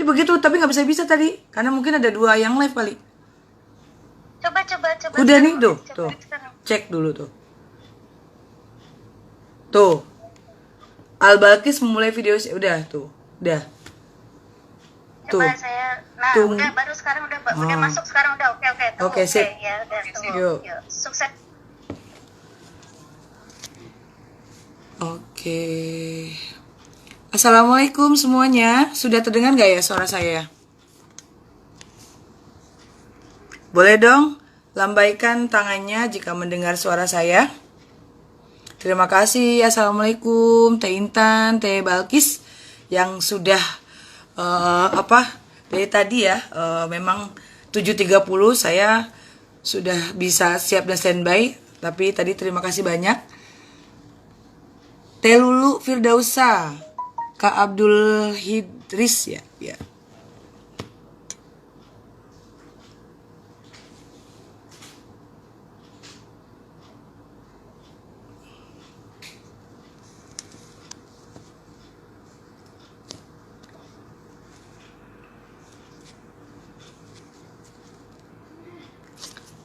begitu, tapi nggak bisa tadi karena mungkin ada 2 yang live kali. Coba Udah sekarang nih udah tuh, coba tuh. sekarang. Cek dulu tuh. Tuh, Al-Balkis memulai video udah tuh. Udah. Coba Tuh. saya, nah Tuh. udah baru sekarang udah Oh. masuk sekarang udah oke tunggu Oke, oke sip. ya udah tunggu Yuk. yuk sukses. Oke. Assalamualaikum semuanya. Sudah terdengar nggak ya suara saya? Boleh dong lambaikan tangannya jika mendengar suara saya. Terima kasih. Assalamualaikum Teh Intan, Teh Balkis yang sudah apa dari tadi ya memang 7.30 saya sudah bisa siap dan standby. Tapi tadi terima kasih banyak. Teh Lulu Firdausa, Kak Abdul Hidris ya. Ya.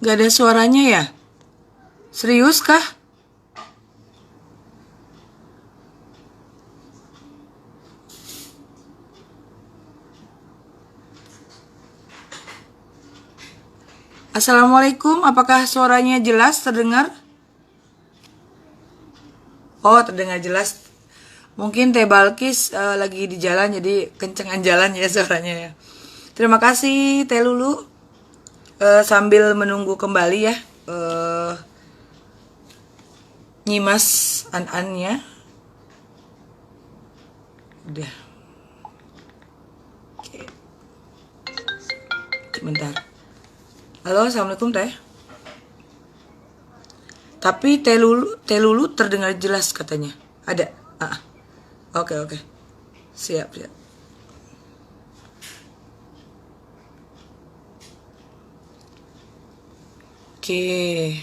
Gak ada suaranya ya? Serius kah? Assalamualaikum, apakah suaranya jelas terdengar? Oh, terdengar jelas. Mungkin Teh Balkis lagi di jalan jadi kencengan jalan ya suaranya ya. Terima kasih Teh Lulu. Sambil menunggu kembali ya nyimas an-annya. Udah. Oke. Sebentar. Halo, Assalamualaikum Teh. Tapi Teh Lulu terdengar jelas katanya. Ada. Ah. Oke, oke. Siap, siap. Oke.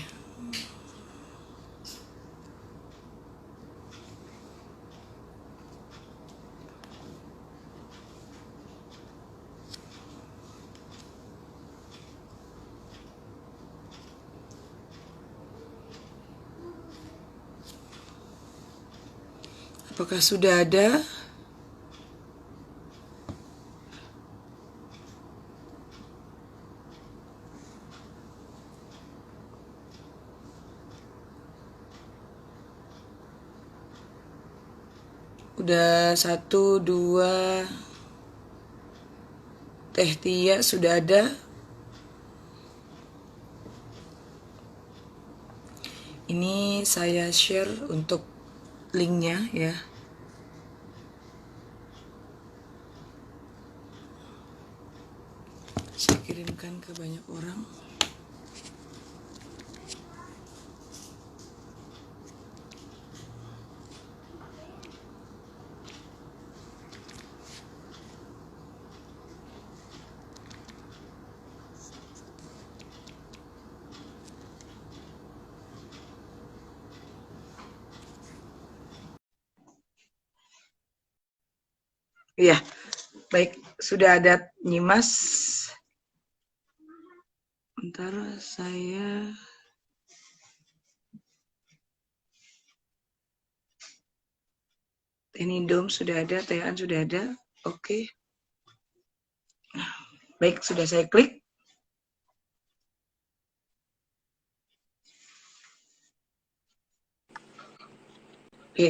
Apakah sudah ada? Udah 1, 2. Teh Tia sudah ada. Ini saya share untuk linknya ya. Saya kirimkan ke banyak orang. Iya, baik. Sudah ada Nyimas. Bentar, saya... Teh Nindom sudah ada, Teh An sudah ada. Oke. Baik, sudah saya klik. Oke.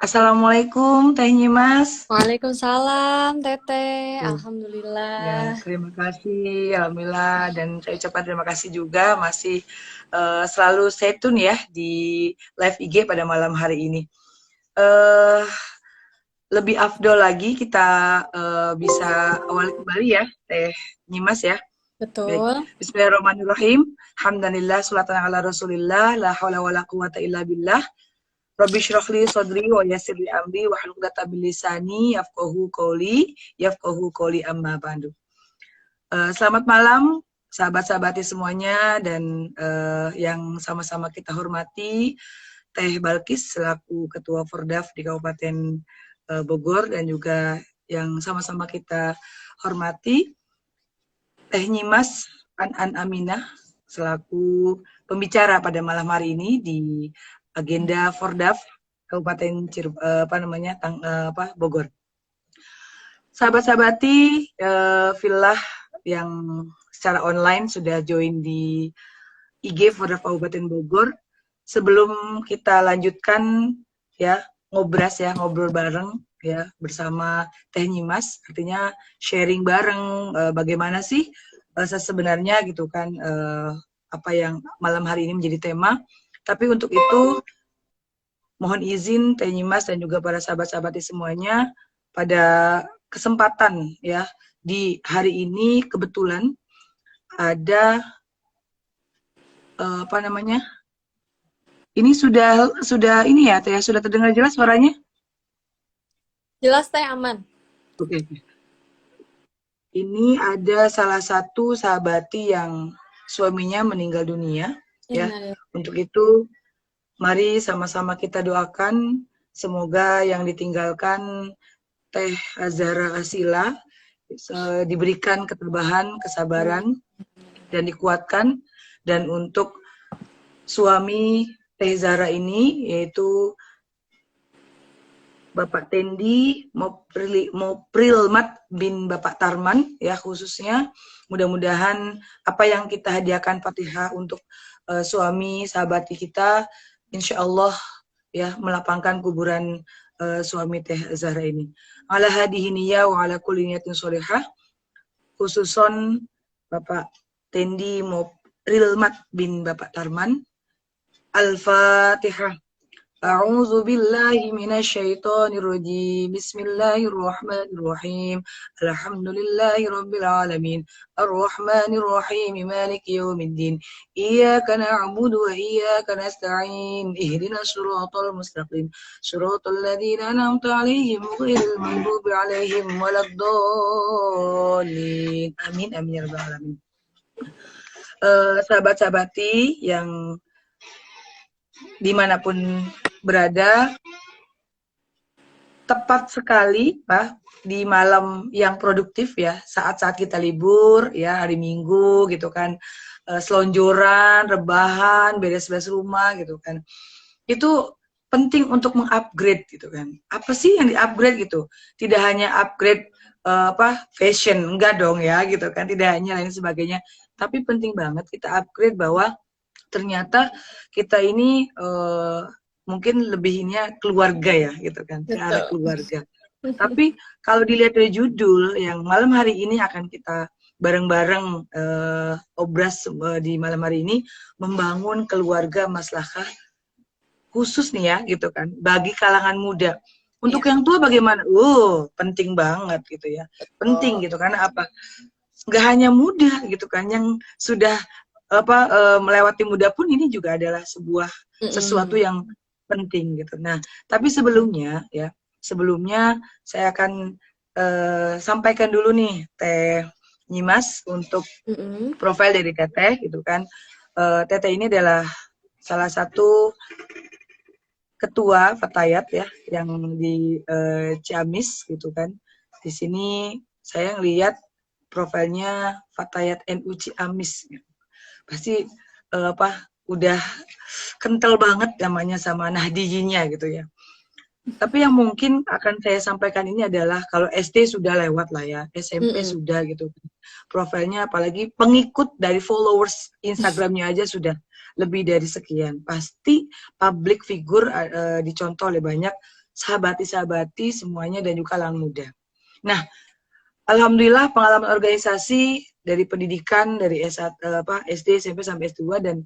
Assalamualaikum Teh Nyimas. Waalaikumsalam, Teteh. Tuh. Ya, Alhamdulillah. terima kasih, alhamdulillah, dan saya ucapkan terima kasih juga masih selalu stay tune ya di live IG pada malam hari ini. Uh, Lebih afdol lagi kita bisa awali kembali ya, Teh Nyimas ya. Baik. Betul. Bismillahirrahmanirrahim. Alhamdulillah, sholatan ala Rasulillah, la haula wala quwata illa billah. Rabbi syrahli sadri wa yassirli amri wa hlul 'uqdatam min lisani yafqahu qawli amma ba'du. Selamat malam sahabat-sahabati semuanya dan yang sama-sama kita hormati Teh Balkis selaku Ketua Fordaf di Kabupaten Bogor dan juga yang sama-sama kita hormati Teh Nyimas An Aminah selaku pembicara pada malam hari ini di agenda Fordaf Kabupaten Bogor. Sahabat-sahabati Fillah yang secara online sudah join di IG Fordaf Kabupaten Bogor. Sebelum kita lanjutkan ya ngobrol bareng ya bersama Teh Nyimas, artinya sharing bareng bagaimana sih sebenarnya gitu kan apa yang malam hari ini menjadi tema. Tapi untuk itu mohon izin Teh Nyimas dan juga para sahabat-sahabat semuanya, pada kesempatan ya di hari ini kebetulan ada ini sudah ini ya Teh, sudah terdengar jelas suaranya? Jelas Teh, aman. Oke. Ini ada salah satu sahabati yang suaminya meninggal dunia ya. Untuk itu mari sama-sama kita doakan semoga yang ditinggalkan Teh Azhara Asila diberikan ketabahan, kesabaran dan dikuatkan. Dan untuk suami Teh Zahra ini yaitu Bapak Tendi Moprilmat bin Bapak Tarman ya, khususnya mudah-mudahan apa yang kita hadiahkan Fatihah untuk suami sahabati kita insya Allah ya melapangkan kuburan suami Teh Zahra ini. Ala hadihi niyya wa ala kulli niyatin sholihah, khususon Bapak Tendi Moprilmat bin Bapak Tarman. Al-Fatihah. A'udzu billahi minasyaitonir rajim. Bismillahirrahmanirrahim. Alhamdulillahi rabbil alamin. Arrahmanir rahim. Maliki yaumiddin. Iyyaka na'budu wa iyyaka nasta'in. Ihdinas shiratal mustaqim. Shiratal ladzina an'amta 'alaihim ghairil maghdubi 'alaihim waladdallin. Amin amin ya rabbal alamin. Sahabat-sahabati yang dimanapun berada, tepat sekali Pak di malam yang produktif ya, saat-saat kita libur ya, hari Minggu gitu kan, selonjoran, rebahan, beres-beres rumah gitu kan, itu penting untuk mengupgrade gitu kan. Apa sih yang di-upgrade gitu? Tidak hanya upgrade fashion, enggak dong ya gitu kan, tidak hanya lain sebagainya, tapi penting banget kita upgrade bahwa ternyata kita ini mungkin lebihnya keluarga ya gitu kan, ke arah keluarga. Tapi kalau dilihat dari judul yang malam hari ini akan kita bareng-bareng obras di malam hari ini, membangun keluarga maslahah khusus nih ya gitu kan, bagi kalangan muda. Untuk yang tua bagaimana? Penting banget gitu ya, penting gitu karena apa? Nggak hanya muda gitu kan, yang sudah melewati muda pun ini juga adalah sebuah sesuatu yang penting gitu. Nah, tapi sebelumnya saya akan sampaikan dulu nih Teh Nyimas untuk profil dari Teteh gitu kan. Teteh ini adalah salah satu ketua Fatayat ya yang di Ciamis gitu kan. Di sini saya ngelihat profilnya Fatayat NU Ciamis. Pasti udah kental banget namanya sama Nahdiyinya gitu ya. Tapi yang mungkin akan saya sampaikan ini adalah kalau SD sudah lewat lah ya, SMP sudah gitu. Profilnya apalagi pengikut dari followers Instagramnya aja sudah lebih dari sekian. Pasti public figure dicontoh oleh banyak sahabati-sahabati semuanya dan juga kalangan muda. Nah, alhamdulillah pengalaman organisasi dari pendidikan dari SD, SMP sampai S2, dan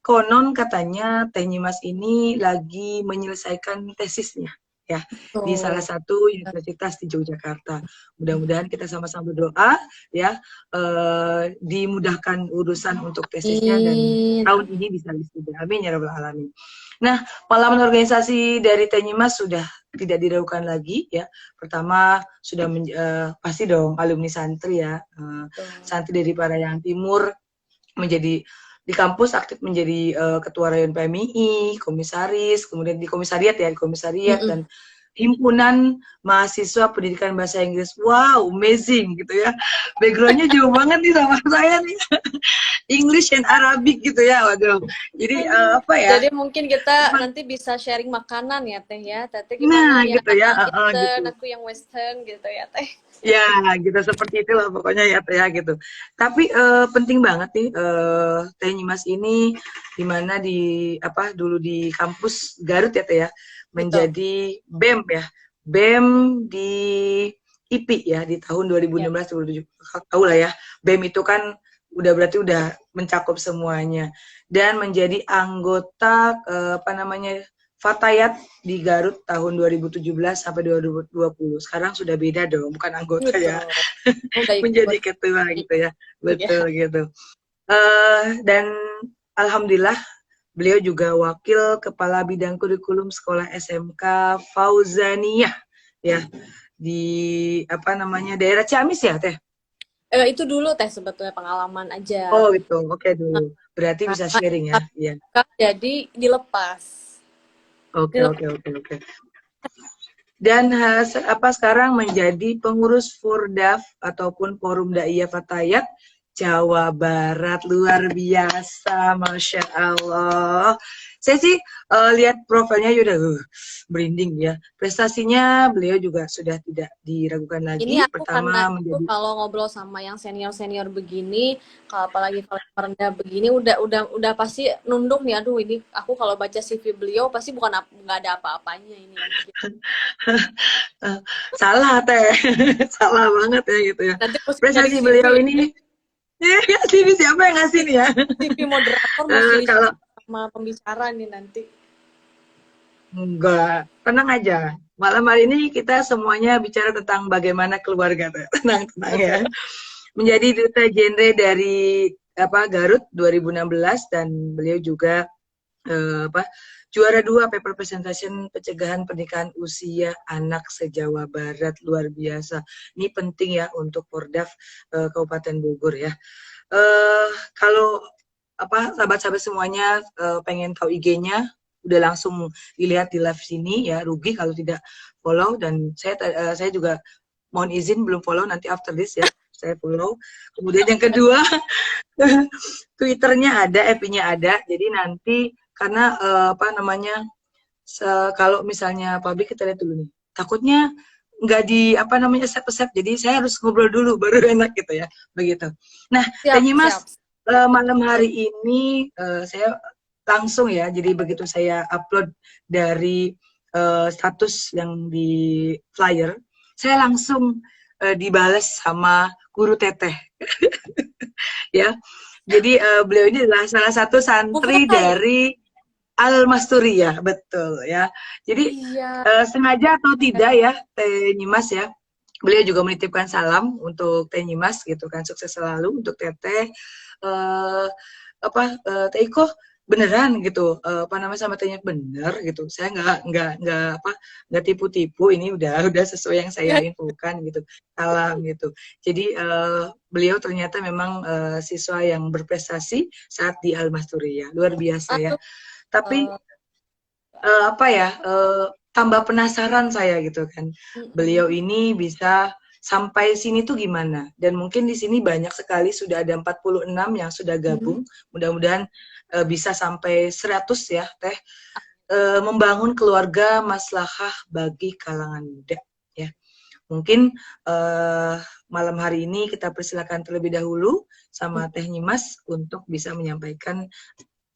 konon katanya Teh Nyimas ini lagi menyelesaikan tesisnya ya di salah satu universitas di Yogyakarta. Mudah-mudahan kita sama-sama berdoa ya dimudahkan urusan untuk tesisnya dan tahun ini bisa wisuda. Amin ya rabbal alamin. Nah, pengalaman organisasi dari Teh Nyimas sudah tidak diragukan lagi ya. Pertama sudah pasti dong alumni santri ya, santri dari Parahyangan Timur, menjadi di kampus aktif menjadi ketua rayon PMII, komisaris, kemudian di komisariat ya, dan Himpunan Mahasiswa Pendidikan Bahasa Inggris. Wow, amazing gitu ya. Backgroundnya jauh banget nih sama saya nih. English and Arabic gitu ya, waduh. Jadi apa ya? Jadi mungkin kita nanti bisa sharing makanan ya Teh ya. Teteh Nah, gimana yang gitu ya, Eastern, gitu. aku yang Western gitu ya Teh. Ya, gitu seperti itulah pokoknya ya Teh ya gitu. Tapi penting banget nih Teh Nyimas ini dimana di apa dulu di kampus Garut ya Teh ya Betul. menjadi BEM ya. BEM di IPI ya di tahun Ya. 2016 2017 tahu lah ya. BEM itu kan udah berarti udah mencakup semuanya dan menjadi anggota apa namanya Fatayat di Garut tahun 2017 sampai 2020. Sekarang sudah beda dong, bukan anggota ya. Betul. Udah Menjadi ikut. ketua gitu ya. Iya. Betul gitu. Dan alhamdulillah beliau juga wakil kepala bidang kurikulum sekolah SMK Fauzaniyah ya di apa namanya daerah Ciamis ya Teh. Itu dulu Teh sebetulnya pengalaman aja. Oh itu, oke Nah, dulu. Berarti bisa karena sharing ya. Iya. jadi dilepas. Oke oke oke oke. Dan apa sekarang menjadi pengurus Furdaf ataupun Forum Daiyah Fatayat Jawa Barat. Luar biasa, Masya Allah. Saya sih lihat profilnya udah merinding ya. Prestasinya beliau juga sudah tidak diragukan Ini lagi. aku karena Pertama itu menjadi kalau ngobrol sama yang senior-senior begini, kalau apalagi kalau yang merendah begini udah pasti nunduk nih. Aduh, ini aku kalau baca CV beliau pasti bukan nggak ada apa-apanya ini ya. salah Teh, salah banget ya gitu ya. Nanti mesti nyari Prestasi CV, beliau ini, ya, CV siapa yang ngasih nih ya? CV moderator mesti Kalau sama pembicara nih nanti. enggak, tenang aja. Malam hari ini kita semuanya bicara tentang bagaimana keluarga, Teh. Tenang ya. Menjadi duta genre dari apa Garut 2016 dan beliau juga apa juara 2 paper presentation pencegahan pernikahan usia anak se-Jawa Barat. Luar biasa. Ini penting ya untuk Pordaf Kabupaten Bogor ya. Kalau apa sahabat-sahabat semuanya pengen tahu IG-nya udah langsung dilihat di live sini ya, rugi kalau tidak follow. Dan saya juga mohon izin belum follow, nanti after this ya saya follow. Kemudian yang kedua Twitternya ada, FB-nya ada, jadi nanti karena apa namanya kalau misalnya publik kita lihat dulu nih, takutnya nggak di apa namanya accept, jadi saya harus ngobrol dulu baru enak gitu ya, begitu. Nah, Siap, Tanya Mas, siap. malam hari ini saya langsung ya, jadi begitu saya upload dari status yang di flyer, saya langsung dibales sama Guru Teteh ya. Jadi beliau ini adalah salah satu santri Mulai. dari Al-Masturiyah, betul ya. Jadi Iya. sengaja atau tidak ya, Teh Nyimas ya. Beliau juga menitipkan salam untuk Teh Nyimas gitu kan, sukses selalu untuk Teteh. Apa Teh Iko beneran gitu apa namanya sama Teh bener gitu. Saya nggak apa nggak tipu-tipu, ini udah sesuai yang saya infokan gitu. Salam gitu. Jadi beliau ternyata memang siswa yang berprestasi saat di Al-Masturiyah. Luar biasa ya. Aduh, Tapi apa ya tambah penasaran saya gitu kan. Beliau ini bisa sampai sini tuh gimana? Dan mungkin di sini banyak sekali sudah ada 46 yang sudah gabung. Mudah-mudahan bisa sampai 100 ya, Teh. Membangun keluarga maslahah bagi kalangan muda ya. Mungkin malam hari ini kita persilakan terlebih dahulu sama Teh Nyimas untuk bisa menyampaikan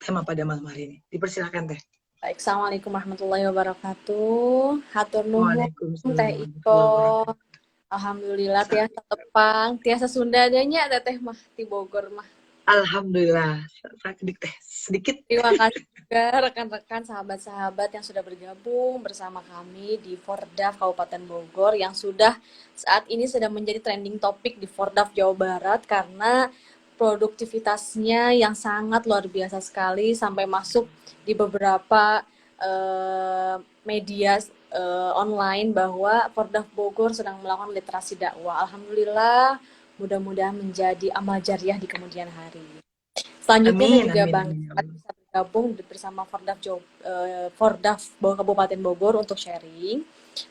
tema pada malam hari ini. Dipersilakan Teh. Baik, Assalamualaikum warahmatullahi wabarakatuh. Hatur nuhun Teh Waalaikumsalam Iko. warahmatullahi wabarakatuh. Alhamdulillah tiasa tepang, tiasa Sunda adanya Teteh mah di Bogor mah. Alhamdulillah. Sedikit. Terima kasih juga rekan-rekan sahabat-sahabat yang sudah bergabung bersama kami di Fordaf Kabupaten Bogor yang sudah saat ini sedang menjadi trending topik di Fordaf Jawa Barat karena produktivitasnya yang sangat luar biasa sekali sampai masuk di beberapa media online bahwa Fordaf Bogor sedang melakukan literasi dakwah. Alhamdulillah, mudah-mudahan menjadi amal jariah di kemudian hari. Selanjutnya saya juga bangga bisa bergabung bersama Fordaf Kabupaten Bogor untuk sharing.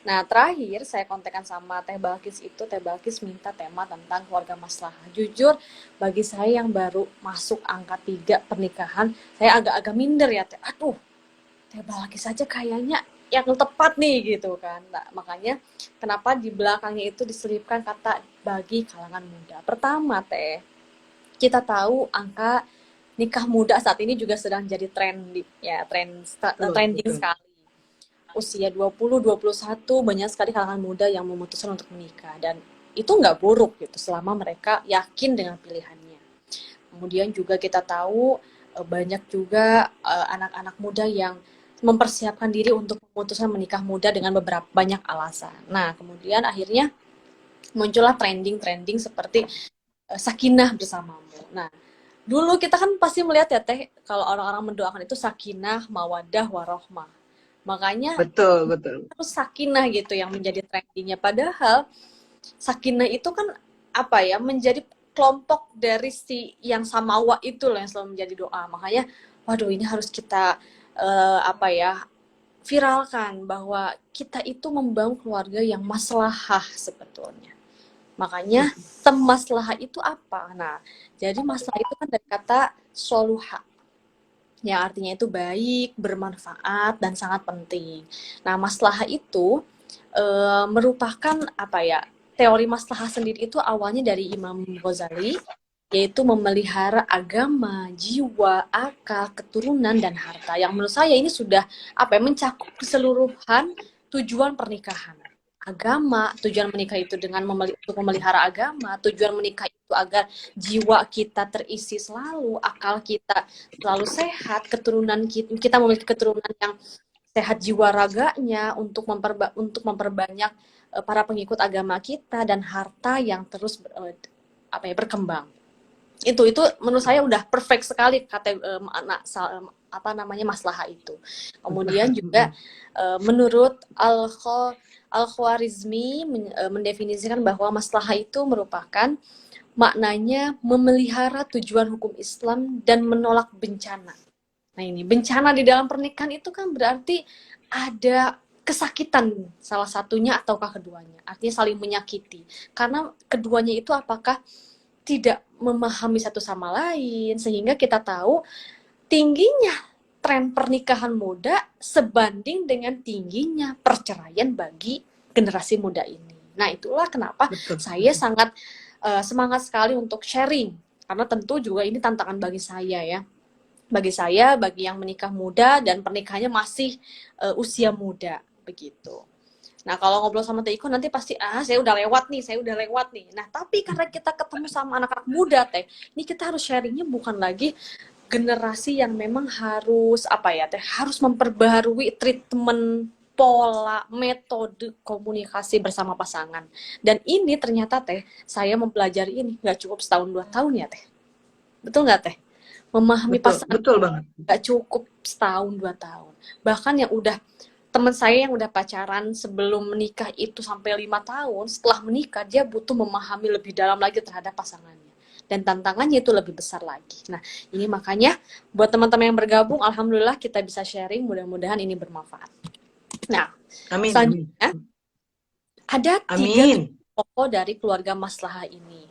Nah, terakhir saya kontekan sama Teh Balkis itu, Teh Balkis minta tema tentang keluarga maslahah. Jujur, bagi saya yang baru masuk angka 3 pernikahan, saya agak-agak minder ya, Teh. Aduh, Teh Balkis saja kayaknya yang tepat nih gitu kan. Nah, makanya kenapa di belakangnya itu diselipkan kata bagi kalangan muda. Pertama, Teh, kita tahu angka nikah muda saat ini juga sedang jadi trending ya, Betul, trending betul. sekali. Usia 20, 21 banyak sekali kalangan muda yang memutuskan untuk menikah dan itu nggak buruk gitu selama mereka yakin dengan pilihannya. Kemudian juga kita tahu banyak juga anak-anak muda yang mempersiapkan diri untuk memutuskan menikah muda dengan beberapa banyak alasan. Nah, kemudian akhirnya muncullah trending-trending seperti sakinah bersamamu. Nah, dulu kita kan pasti melihat ya Teh, kalau orang-orang mendoakan itu sakinah, mawadah, warohmah. Makanya Betul, betul. harus sakinah gitu yang menjadi trendingnya. Padahal sakinah itu kan apa ya, menjadi kelompok dari si yang samawa itu loh yang selalu menjadi doa. Makanya, waduh ini harus kita apa ya, viralkan bahwa kita itu membangun keluarga yang maslahah sebetulnya. Makanya maslahah itu apa? Nah, jadi maslahah itu kan dari kata soluha, yang artinya itu baik, bermanfaat, dan sangat penting. Nah, maslahah itu merupakan apa ya? Teori maslahah sendiri itu awalnya dari Imam Ghazali, yaitu memelihara agama, jiwa, akal, keturunan, dan harta. Yang menurut saya ini sudah apa ya, mencakup keseluruhan tujuan pernikahan. Agama, tujuan menikah itu dengan untuk memelihara agama, tujuan menikah itu agar jiwa kita terisi selalu, akal kita selalu sehat, keturunan kita memiliki keturunan yang sehat jiwa raganya untuk memperbanyak para pengikut agama kita dan harta yang terus apa ya, berkembang. Itu menurut saya udah perfect sekali kata apa namanya maslahah itu. Kemudian juga menurut Al-Khwarizmi mendefinisikan bahwa maslahah itu merupakan maknanya memelihara tujuan hukum Islam dan menolak bencana. Nah ini, bencana di dalam pernikahan itu kan berarti ada kesakitan salah satunya ataukah keduanya. Artinya saling menyakiti. Karena keduanya itu apakah tidak memahami satu sama lain, sehingga kita tahu tingginya tren pernikahan muda sebanding dengan tingginya perceraian bagi generasi muda ini. Nah itulah kenapa Betul. saya sangat semangat sekali untuk sharing. Karena tentu juga ini tantangan bagi saya ya. Bagi yang menikah muda dan pernikahannya masih usia muda, begitu. Nah, kalau ngobrol sama Teh Iko nanti pasti, saya udah lewat nih. Nah, tapi karena kita ketemu sama anak-anak muda, Teh, ini kita harus sharingnya bukan lagi generasi yang memang harus, apa ya, Teh, harus memperbaharui treatment, pola, metode komunikasi bersama pasangan. Dan ini ternyata, Teh, saya mempelajari ini nggak cukup setahun 2 tahun ya, Teh. Betul nggak, Teh? Memahami pasangan Betul banget. nggak cukup setahun 2 tahun. Bahkan yang udah teman saya yang udah pacaran sebelum menikah itu sampai 5 tahun, setelah menikah dia butuh memahami lebih dalam lagi terhadap pasangannya. Dan tantangannya itu lebih besar lagi. Nah, ini makanya buat teman-teman yang bergabung, alhamdulillah kita bisa sharing, mudah-mudahan ini bermanfaat. Nah, Amin. selanjutnya ada 3 Amin. pokok dari keluarga maslahah ini.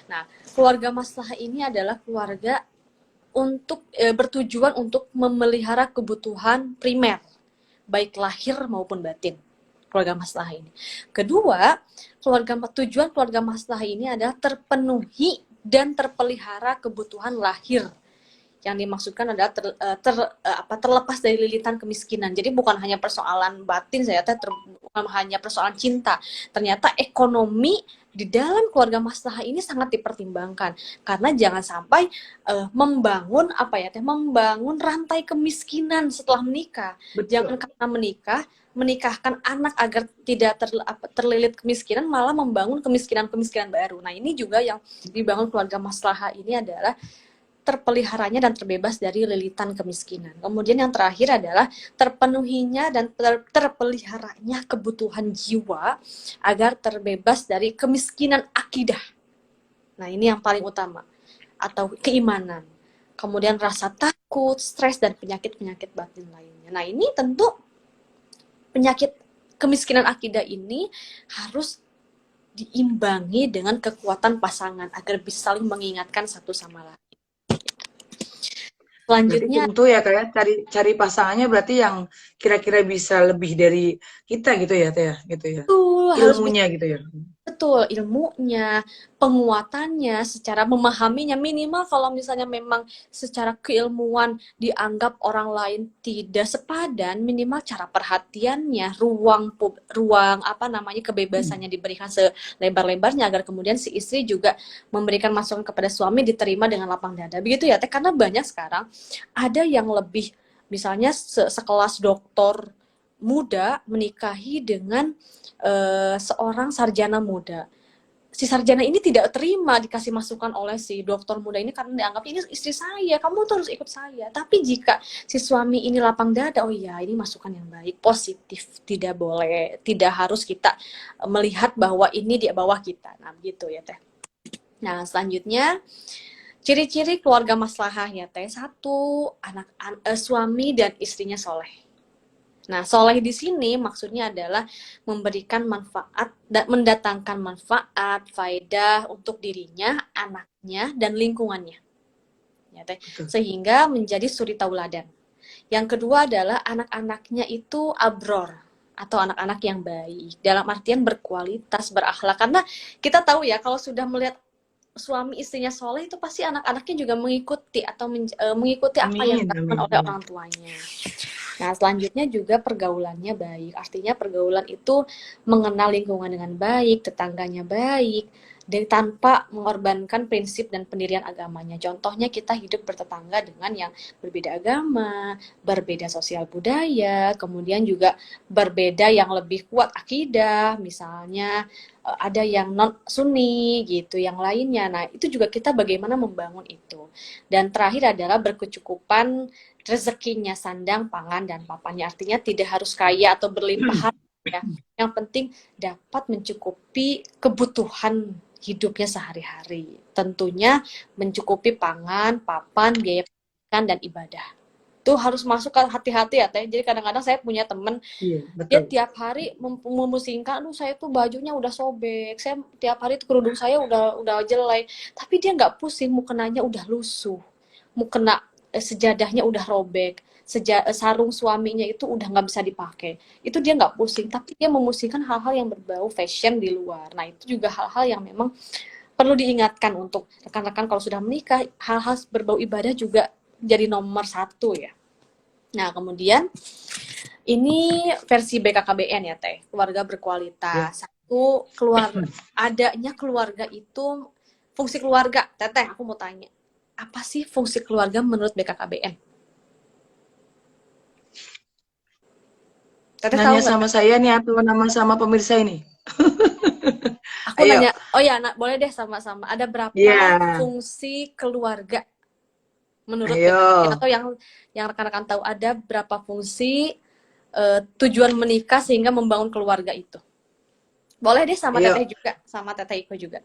Nah, keluarga maslahah ini adalah keluarga untuk bertujuan untuk memelihara kebutuhan primer, baik lahir maupun batin, keluarga maslahah ini. Kedua, tujuan keluarga maslahah ini adalah terpenuhi dan terpelihara kebutuhan lahir. Yang dimaksudkan adalah terlepas dari lilitan kemiskinan. Jadi bukan hanya persoalan batin, bukan hanya persoalan cinta. Ternyata ekonomi di dalam keluarga maslahah ini sangat dipertimbangkan, karena jangan sampai membangun rantai kemiskinan setelah menikah. Betul. Jangan karena menikahkan anak agar tidak terlilit kemiskinan, malah membangun kemiskinan baru. Nah ini juga yang dibangun keluarga maslahah ini adalah terpeliharanya dan terbebas dari lilitan kemiskinan. Kemudian yang terakhir adalah terpenuhinya dan terpeliharanya kebutuhan jiwa agar terbebas dari kemiskinan akidah. Nah, ini yang paling utama, atau keimanan. Kemudian rasa takut, stres, dan penyakit-penyakit batin lainnya. Nah, ini tentu penyakit kemiskinan akidah ini harus diimbangi dengan kekuatan pasangan agar bisa saling mengingatkan satu sama lain. Berarti Selanjutnya, tentu ya kayak cari pasangannya berarti yang kira-kira bisa lebih dari kita gitu ya Teh ya, gitu ya. tuh harus Ilmunya gitu ya. betul, ilmunya, penguatannya, secara memahaminya minimal kalau misalnya memang secara keilmuan dianggap orang lain tidak sepadan, minimal cara perhatiannya, ruang apa namanya kebebasannya diberikan selebar-lebarnya agar kemudian si istri juga memberikan masukan kepada suami diterima dengan lapang dada. Begitu ya, Teh, karena banyak sekarang ada yang lebih misalnya sekelas doktor muda menikahi dengan seorang sarjana muda. Si sarjana ini tidak terima dikasih masukan oleh si dokter muda ini karena dianggapnya ini istri saya, kamu tuh harus ikut saya. Tapi jika si suami ini lapang dada, oh iya ini masukan yang baik, positif, tidak boleh, tidak harus kita melihat bahwa ini di bawah kita. Nah begitu ya Teh. Nah selanjutnya ciri-ciri keluarga maslahah ya Teh. Satu, suami dan istrinya soleh. Nah, soleh di sini maksudnya adalah memberikan manfaat dan mendatangkan manfaat, faedah untuk dirinya, anaknya, dan lingkungannya. Ya, Teh. Sehingga menjadi suri tauladan. Yang kedua adalah anak-anaknya itu abror atau anak-anak yang baik. Dalam artian berkualitas, berakhlak. Karena kita tahu ya kalau sudah melihat suami istrinya soleh itu pasti anak-anaknya juga mengikuti atau mengikuti apa yang dilakukan oleh orang tuanya. Nah, selanjutnya juga pergaulannya baik. Artinya pergaulan itu mengenal lingkungan dengan baik, tetangganya baik, dan tanpa mengorbankan prinsip dan pendirian agamanya. Contohnya kita hidup bertetangga dengan yang berbeda agama, berbeda sosial budaya, kemudian juga berbeda yang lebih kuat akidah, misalnya ada yang non sunni gitu, yang lainnya. Nah, itu juga kita bagaimana membangun itu. Dan terakhir adalah berkecukupan rezekinya, sandang, pangan, dan papannya. Artinya tidak harus kaya atau berlimpah harta ya. Yang penting dapat mencukupi kebutuhan hidupnya sehari-hari. Tentunya mencukupi pangan, papan, biaya pendidikan, dan ibadah. Itu harus masuk ke hati-hati ya Teh. Jadi kadang-kadang saya punya temen, dia tiap hari memusingkan, aduh saya tuh bajunya udah sobek, saya tiap hari tuh kerudung saya udah jelek, tapi dia nggak pusing, mukenanya udah lusuh, mukena sejadahnya udah robek, sarung suaminya itu udah nggak bisa dipakai, itu dia nggak pusing, tapi dia memusingkan hal-hal yang berbau fashion di luar. Nah itu juga hal-hal yang memang perlu diingatkan untuk rekan-rekan kalau sudah menikah, hal-hal berbau ibadah juga jadi nomor satu ya. Nah kemudian ini versi BKKBN ya Teh, keluarga berkualitas. Satu, adanya keluarga itu, fungsi keluarga. Teteh, aku mau tanya, apa sih fungsi keluarga menurut BKKBN? Teteh tahu Nanya nggak? sama saya nih atau nama sama pemirsa ini? Aku Ayo. nanya, oh ya, boleh deh sama-sama. Ada berapa fungsi keluarga menurut BKKBN? Atau yang rekan-rekan tahu, ada berapa fungsi tujuan menikah sehingga membangun keluarga itu? Boleh deh sama Teteh juga, sama Teteh Iko juga.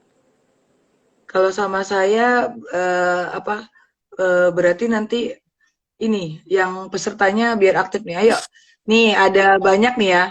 Kalau sama saya berarti nanti ini yang pesertanya biar aktif nih. Ayo. Nih ada banyak nih ya.